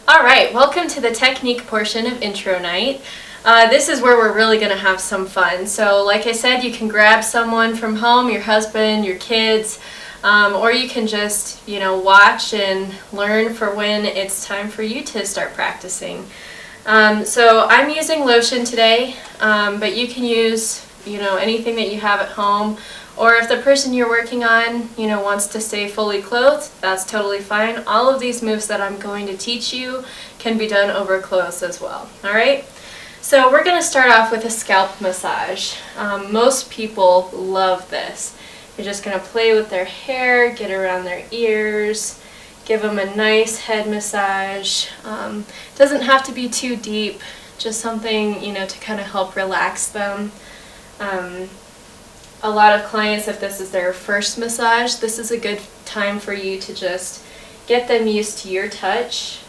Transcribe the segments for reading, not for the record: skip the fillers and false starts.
Alright, welcome to the technique portion of intro night. This is where we're really going to have some fun. So like I said, you can grab someone from home, your husband, your kids, or you can just, watch and learn for when it's time for you to start practicing. So I'm using lotion today, but you can use, anything that you have at home. Or if the person you're working on, wants to stay fully clothed, that's totally fine. All of these moves that I'm going to teach you can be done over clothes as well. All right? So we're going to start off with a scalp massage. Most people love this. You're just going to play with their hair, get around their ears, give them a nice head massage. Doesn't have to be too deep, just something, to kind of help relax them. A lot of clients, if this is their first massage, this is a good time for you to just get them used to your touch.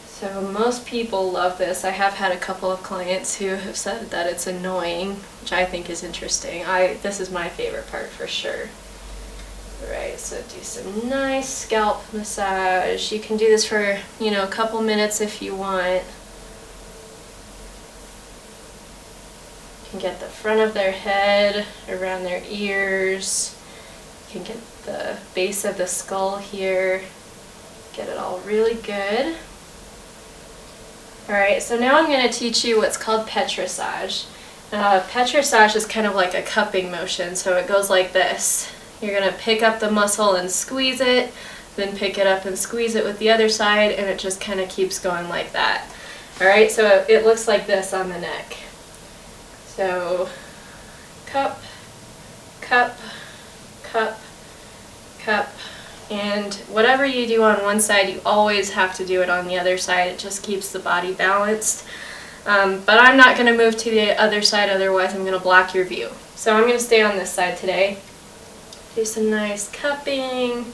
So most people love this. I have had a couple of clients who have said that it's annoying, which I think is interesting. This is my favorite part for sure. Alright, so do some nice scalp massage. You can do this for, a couple minutes if you want. You can get the front of their head, around their ears. You can get the base of the skull here. Get it all really good. Alright, so now I'm going to teach you what's called petrissage. Petrissage is kind of like a cupping motion, so it goes like this. You're going to pick up the muscle and squeeze it, then pick it up and squeeze it with the other side, and it just kind of keeps going like that. Alright, so it looks like this on the neck. So, cup, cup, cup, cup, and whatever you do on one side, you always have to do it on the other side. It just keeps the body balanced. But I'm not going to move to the other side, otherwise I'm going to block your view. So I'm going to stay on this side today. Do some nice cupping.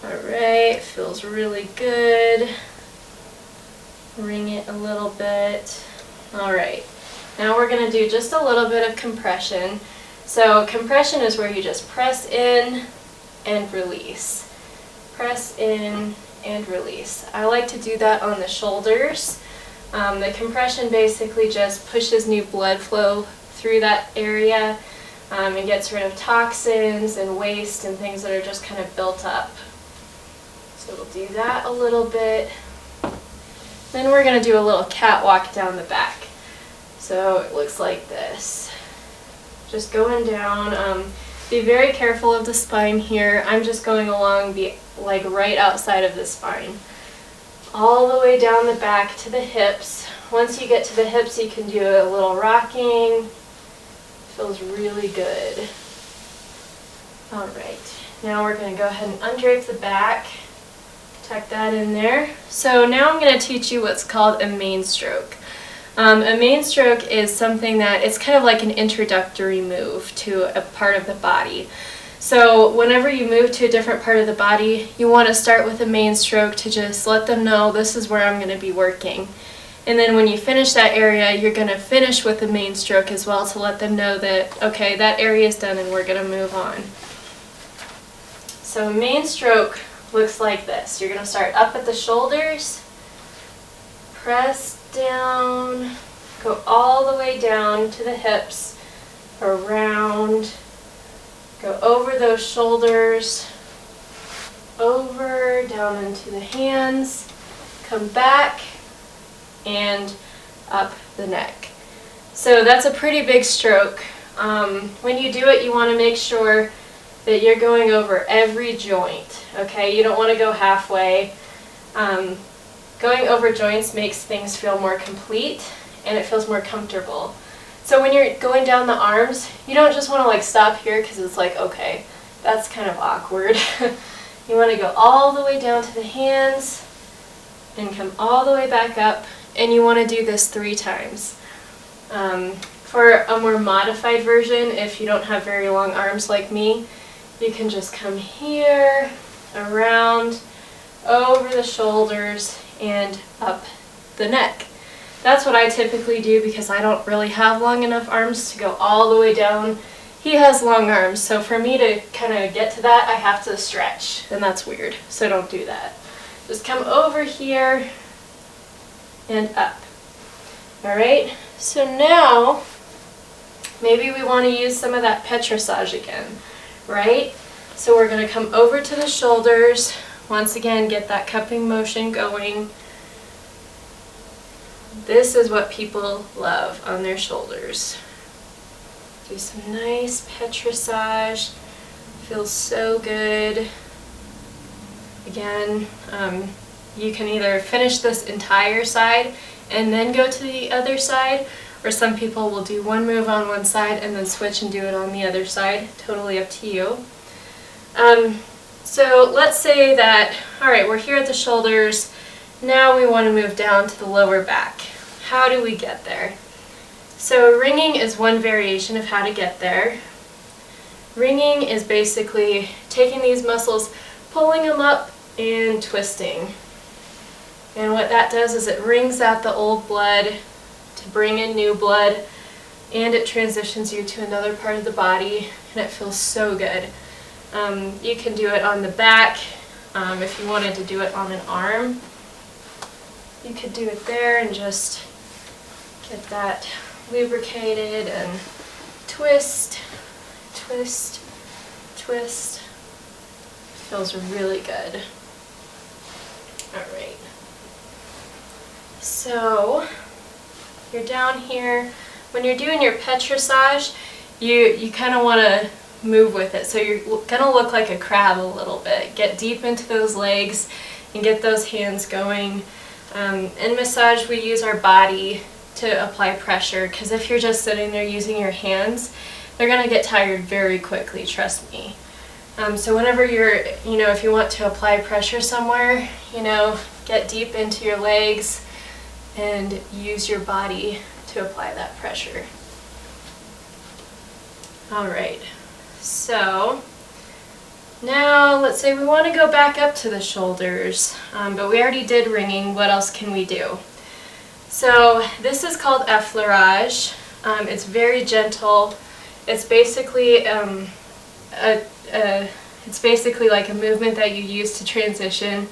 Alright, feels really good. Wring it a little bit. Alright. Now we're going to do just a little bit of compression. So compression is where you just press in and release. Press in and release. I like to do that on the shoulders. The compression basically just pushes new blood flow through that area and gets rid of toxins and waste and things that are just kind of built up. So we'll do that a little bit. Then we're going to do a little catwalk down the back. So it looks like this. Just going down. Be very careful of the spine here. I'm just going along like right outside of the spine. All the way down the back to the hips. Once you get to the hips, you can do a little rocking. Feels really good. Alright, now we're going to go ahead and undrape the back. Tuck that in there. So now I'm going to teach you what's called a main stroke. A main stroke is something that it's kind of like an introductory move to a part of the body. So whenever you move to a different part of the body, you want to start with a main stroke to just let them know this is where I'm going to be working. And then when you finish that area, you're going to finish with a main stroke as well to let them know that, okay, that area is done and we're going to move on. So a main stroke looks like this. You're going to start up at the shoulders, press down, go all the way down to the hips, around, go over those shoulders, over, down into the hands, come back, and up the neck. So that's a pretty big stroke. When you do it, you want to make sure that you're going over every joint, okay? You don't want to go halfway. Going over joints makes things feel more complete and it feels more comfortable. So when you're going down the arms, you don't just want to stop here because it's like, okay, that's kind of awkward. You want to go all the way down to the hands and come all the way back up, and you want to do this 3 times. For a more modified version, if you don't have very long arms like me, you can just come here, around, over the shoulders, and up the neck. That's what I typically do because I don't really have long enough arms to go all the way down. He has long arms, so for me to kind of get to that, I have to stretch, and that's weird, so don't do that. Just come over here and up. All right, so now maybe we want to use some of that petrissage again, right? So we're going to come over to the shoulders. Once again, get that cupping motion going. This is what people love on their shoulders. Do some nice petrissage. Feels so good. Again, you can either finish this entire side and then go to the other side, or some people will do one move on one side and then switch and do it on the other side. Totally up to you. So let's say that, all right, we're here at the shoulders. Now we want to move down to the lower back. How do we get there? So ringing is one variation of how to get there. Ringing is basically taking these muscles, pulling them up and twisting. And what that does is it wrings out the old blood to bring in new blood, and it transitions you to another part of the body, and it feels so good. You can do it on the back. If you wanted to do it on an arm, you could do it there and just get that lubricated and twist, twist, twist. Feels really good. All right. So you're down here. When you're doing your petrissage, you kind of want to move with it. So you're going to look like a crab a little bit. Get deep into those legs and get those hands going. In massage, we use our body to apply pressure, because if you're just sitting there using your hands, they're going to get tired very quickly, trust me. So whenever you're, if you want to apply pressure somewhere, get deep into your legs and use your body to apply that pressure. All right, so now let's say we want to go back up to the shoulders, but we already did ringing. What else can we do? So this is called effleurage. It's very gentle. It's basically it's basically like a movement that you use to transition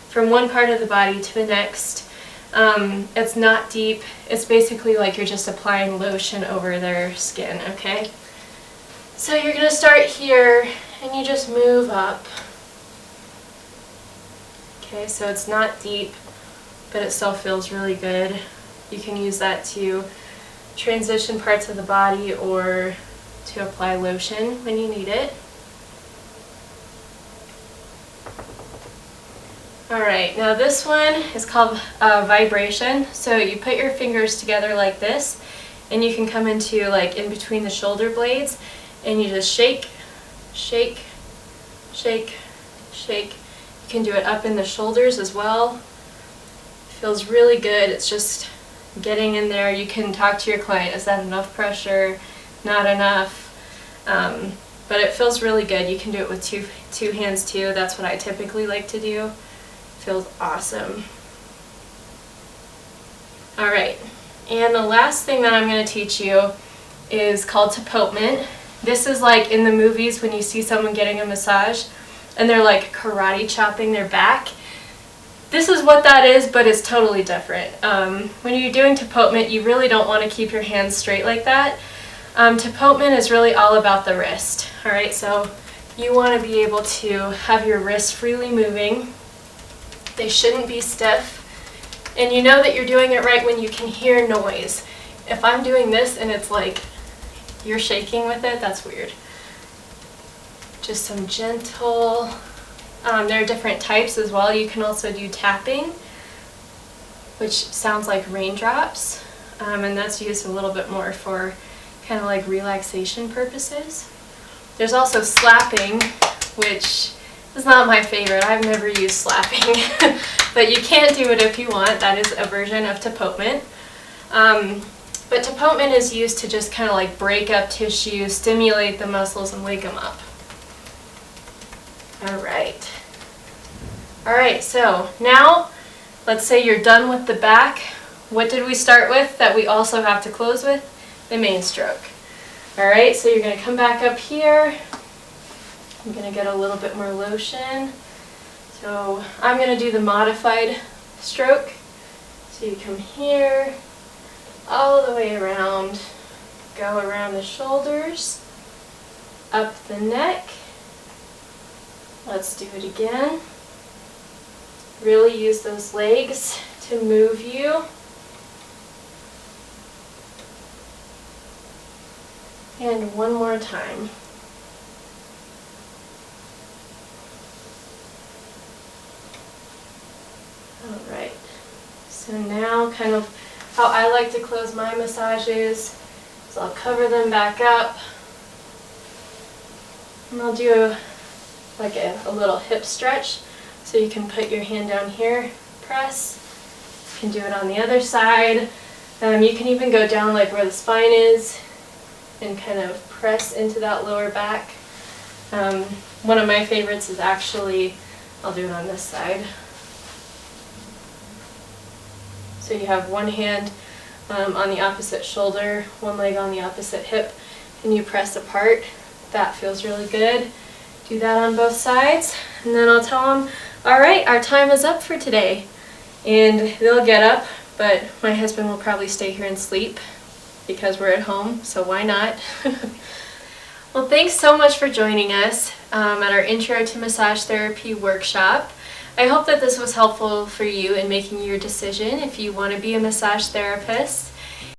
from one part of the body to the next. It's not deep. It's basically like you're just applying lotion over their skin, okay? So you're going to start here and you just move up. Okay, so it's not deep, but it still feels really good. You can use that to transition parts of the body or to apply lotion when you need it. Alright, now this one is called vibration. So you put your fingers together like this, and you can come into like in between the shoulder blades, and you just shake, shake, shake, shake. You can do it up in the shoulders as well. Feels really good. It's just getting in there. You can talk to your client, is that enough pressure, not enough? But it feels really good. You can do it with two hands too. That's what I typically like to do. Feels awesome. Alright, and the last thing that I'm going to teach you is called tapotement. This is like in the movies when you see someone getting a massage and they're like karate chopping their back. This is what that is, but it's totally different. When you're doing tapotement, you really don't want to keep your hands straight like that. Tapotement is really all about the wrist. Alright, so you want to be able to have your wrists freely moving. They shouldn't be stiff. And you know that you're doing it right when you can hear noise. If I'm doing this and it's like you're shaking with it, that's weird. Just some gentle, there are different types as well. You can also do tapping, which sounds like raindrops, and that's used a little bit more for kind of like relaxation purposes. There's also slapping, which is not my favorite. I've never used slapping, but you can do it if you want. That is a version of tapotement. But tapotement is used to just kind of like break up tissue, stimulate the muscles, and wake them up. Alright. Alright, so now let's say you're done with the back. What did we start with that we also have to close with? The main stroke. Alright, so you're going to come back up here. I'm going to get a little bit more lotion. So I'm going to do the modified stroke. So you come here, all the way around, go around the shoulders, up the neck. Let's do it again. Really use those legs to move you. And one more time. All right. So now kind of how I like to close my massages is I'll cover them back up. And I'll do like a little hip stretch. So you can put your hand down here, press. You can do it on the other side. You can even go down like where the spine is and kind of press into that lower back. One of my favorites is actually, I'll do it on this side. So you have one hand on the opposite shoulder, one leg on the opposite hip, and you press apart. That feels really good. Do that on both sides, and then I'll tell them, all right, our time is up for today. And they'll get up, but my husband will probably stay here and sleep because we're at home, so why not? Well, thanks so much for joining us at our Intro to Massage Therapy workshop. I hope that this was helpful for you in making your decision if you want to be a massage therapist.